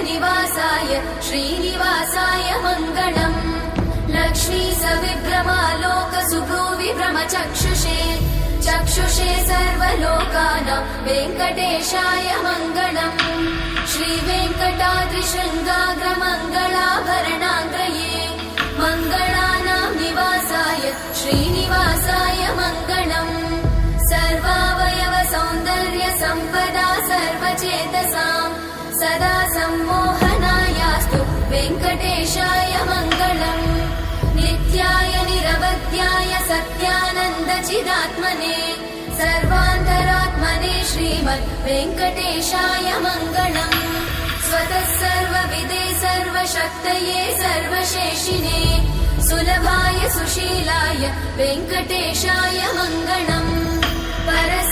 निवासाय श्रीनिवासाय मङ्गलम् लक्ष्मी सविभ्रमालोक सुभ्रूविभ्रमचक्षुषे चक्षुषे सर्वलोकानां वेङ्कटेशाय मङ्गलम् श्रीवेङ्कटाद्रिशृङ्गाग्रमङ्गलाभरणाङ्ग्रये मङ्गलानां निवासाय श्रीनिवासाय मङ्गलम् सर्वावयव सौन्दर्य सम्पदा सर्वचेतसां सदा सम्मोहनायास्तु वेङ्कटेशाय मङ्गलम् नित्याय निरवध्याय सत्यानन्दचिदात्मने सर्वान्तरात्मने श्रीमद् वेङ्कटेशाय मङ्गलम् स्वतः सर्वविदे सर्वशक्तये सर्वशेषिने सुलभाय सुशीलाय वेङ्कटेशाय मङ्गलम् परस्मै